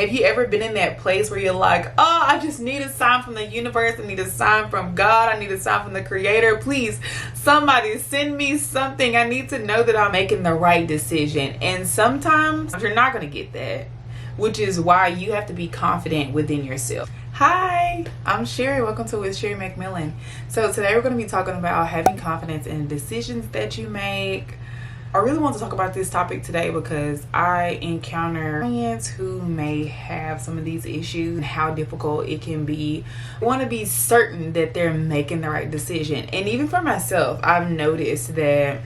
Have you ever been in that place where you're like, oh, I just need a sign from the universe, I need a sign from God, I need a sign from the creator, please somebody send me something, I need to know that I'm making the right decision. And sometimes you're not going to get that, which is why you have to be confident within yourself. Hi, I'm Sherry. Welcome to With Sherry McMillan. So today we're going to be talking about having confidence in decisions that you make. I really want to talk about this topic today because I encounter clients who may have some of these issues and how difficult it can be. I want to be certain that they're making the right decision. And even for myself, I've noticed that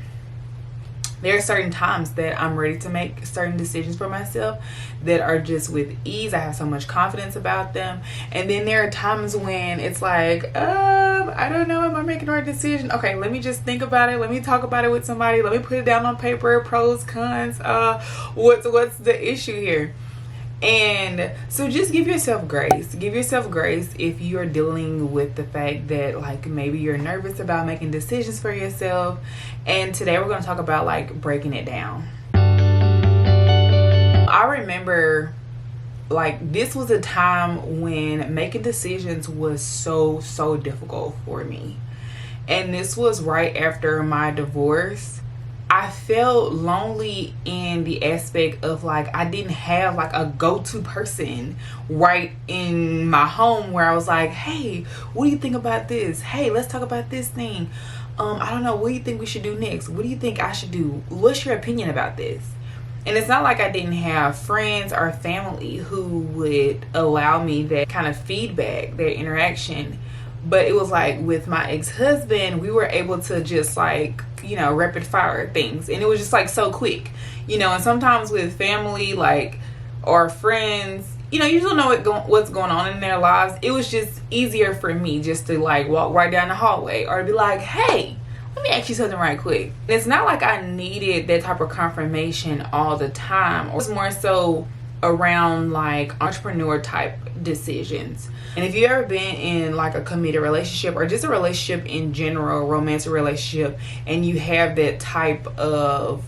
there are certain times that I'm ready to make certain decisions for myself that are just with ease. I have so much confidence about them. And then there are times when it's like, I don't know, am I making the right decision? Okay, let me just think about it. Let me talk about it with somebody. Let me put it down on paper, pros, cons. What's the issue here? And so just give yourself grace. Give yourself grace if you're dealing with the fact that like maybe you're nervous about making decisions for yourself. And today we're going to talk about like breaking it down. I remember like this was a time when making decisions was so difficult for me. And this was right after my divorce. I felt lonely in the aspect of like I didn't have like a go-to person right in my home where I was like, hey, what do you think about this? Hey, let's talk about this thing. I don't know, what do you think we should do next? What do you think I should do? What's your opinion about this? And it's not like I didn't have friends or family who would allow me that kind of feedback, their interaction. But it was like with my ex-husband, we were able to just like, you know, rapid fire things. And it was just like so quick, you know, and sometimes with family, like, or friends, you know, you don't know what's going on in their lives. It was just easier for me just to like walk right down the hallway or be like, hey, let me ask you something right quick. It's not like I needed that type of confirmation all the time. It was more so around like entrepreneur type decisions. And if you've ever been in like a committed relationship or just a relationship in general, a romantic relationship, and you have that type of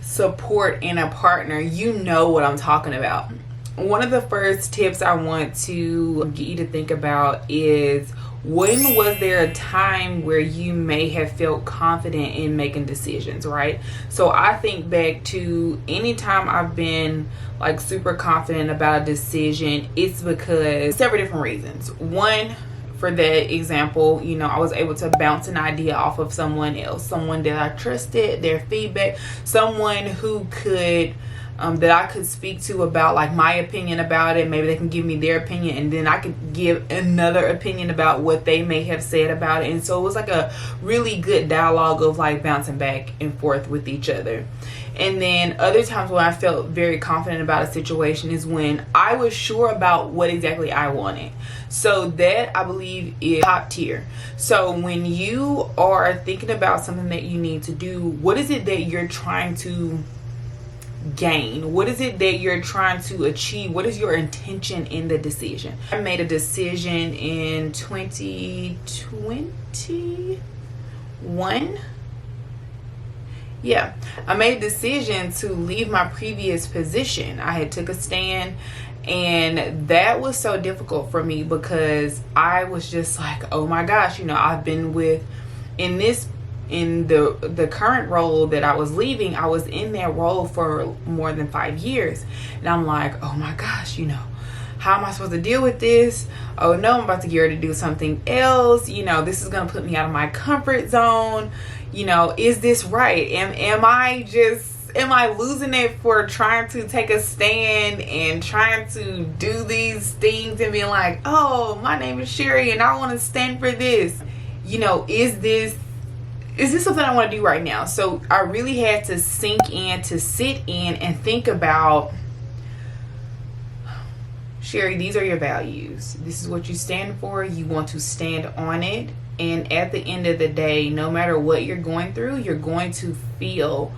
support in a partner, you know what I'm talking about. One of the first tips I want to get you to think about is, when was there a time where you may have felt confident in making decisions, right? So I think back to any time I've been like super confident about a decision, it's because several different reasons. One, for that example, you know, I was able to bounce an idea off of someone else, someone that I trusted, their feedback, someone who could that I could speak to about like my opinion about it. Maybe they can give me their opinion and then I could give another opinion about what they may have said about it. And so it was like a really good dialogue of like bouncing back and forth with each other. And then other times when I felt very confident about a situation is when I was sure about what exactly I wanted. So that, I believe, is top tier. So when you are thinking about something that you need to do, what is it that you're trying to gain? What is it that you're trying to achieve? What is your intention in the decision? I made a decision in 2021. Yeah, I made a decision to leave my previous position. I had took a stand, and that was so difficult for me because I was just like, oh my gosh, you know, I've been in the current role that I was leaving, I was in that role for more than 5 years. And I'm like, oh my gosh, you know, how am I supposed to deal with this? Oh no, I'm about to get ready to do something else. You know, this is going to put me out of my comfort zone. You know, is this right? Am I losing it for trying to take a stand and trying to do these things and being like, oh, my name is Sherry and I want to stand for this? You know, is this something I want to do right now? So I really had to sink in, to sit in and think about, Sherry, these are your values. This is what you stand for. You want to stand on it. And at the end of the day, no matter what you're going through, you're going to feel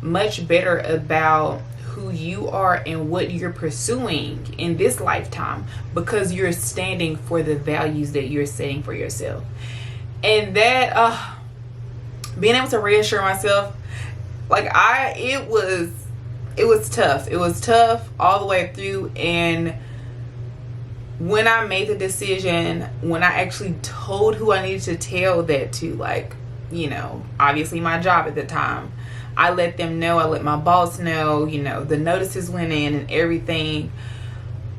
much better about who you are and what you're pursuing in this lifetime because you're standing for the values that you're setting for yourself. And that, being able to reassure myself, like it it was tough. It was tough all the way through. And when I made the decision, when I actually told who I needed to tell that to, like, you know, obviously my job at the time, I let them know, I let my boss know, you know, the notices went in and everything.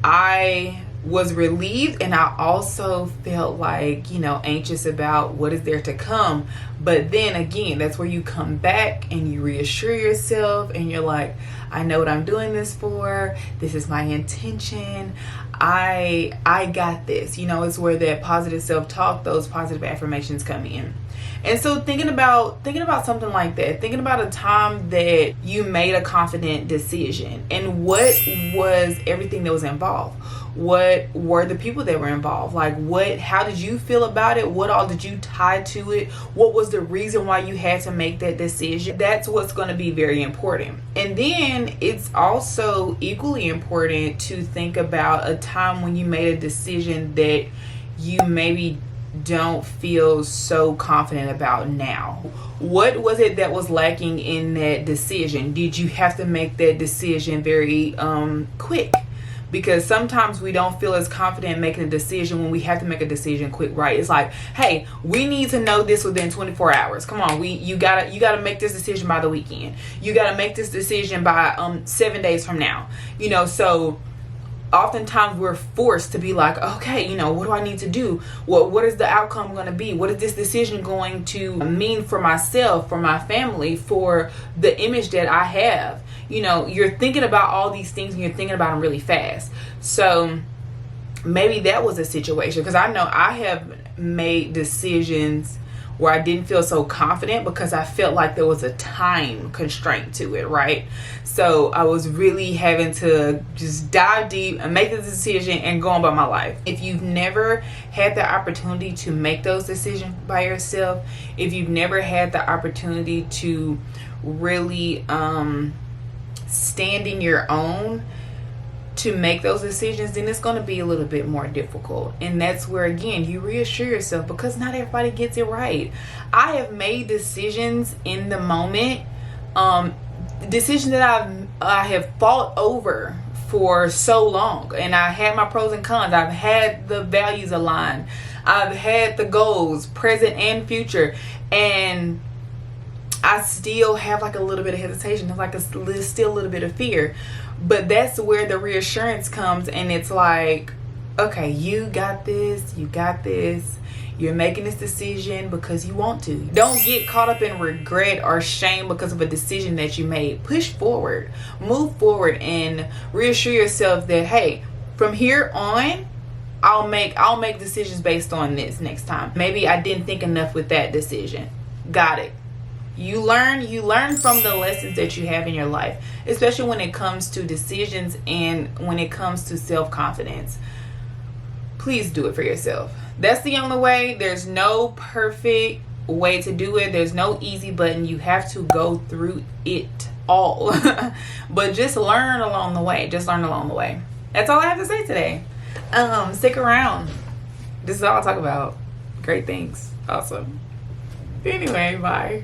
I was relieved, and I also felt like, you know, anxious about what is there to come. But then again, that's where you come back and you reassure yourself and you're like, I know what I'm doing this for. This is my intention. I got this. You know, it's where that positive self-talk, those positive affirmations come in. And so thinking about something like that, thinking about a time that you made a confident decision, and what was everything that was involved? What were the people that were involved? Like, how did you feel about it? What all did you tie to it? What was the reason why you had to make that decision? That's what's going to be very important. And then it's also equally important to think about a time when you made a decision that you maybe don't feel so confident about now. What was it that was lacking in that decision? Did you have to make that decision very quick? Because sometimes we don't feel as confident making a decision when we have to make a decision quick, right? It's like, hey, we need to know this within 24 hours. Come on, you gotta make this decision by the weekend. You gotta make this decision by 7 days from now. You know, so oftentimes we're forced to be like, okay, you know, what do I need to do? What is the outcome going to be? What is this decision going to mean for myself, for my family, for the image that I have? You know, you're thinking about all these things and you're thinking about them really fast. So maybe that was a situation, because I know I have made decisions where I didn't feel so confident because I felt like there was a time constraint to it, right? So I was really having to just dive deep and make the decision and go on by my life. If you've never had the opportunity to make those decisions by yourself, if you've never had the opportunity to really stand in your own to make those decisions, then it's going to be a little bit more difficult. And that's where, again, you reassure yourself, because not everybody gets it right. I have made decisions in the moment, decisions that I have fought over for so long, and I had my pros and cons. I've had the values aligned. I've had the goals, present and future, and I still have like a little bit of hesitation. There's like still a little bit of fear. But that's where the reassurance comes, and it's like, okay, you got this, you got this. You're making this decision because you want to. Don't get caught up in regret or shame because of a decision that you made. Push forward, move forward, and reassure yourself that, hey, from here on, I'll make decisions based on this next time. Maybe I didn't think enough with that decision. Got it. You learn from the lessons that you have in your life, especially when it comes to decisions and when it comes to self-confidence. Please do it for yourself. That's the only way. There's no perfect way to do it. There's no easy button. You have to go through it all. But just learn along the way. Just learn along the way. That's all I have to say today. Stick around. This is all I'll talk about. Great things. Awesome. Anyway, bye.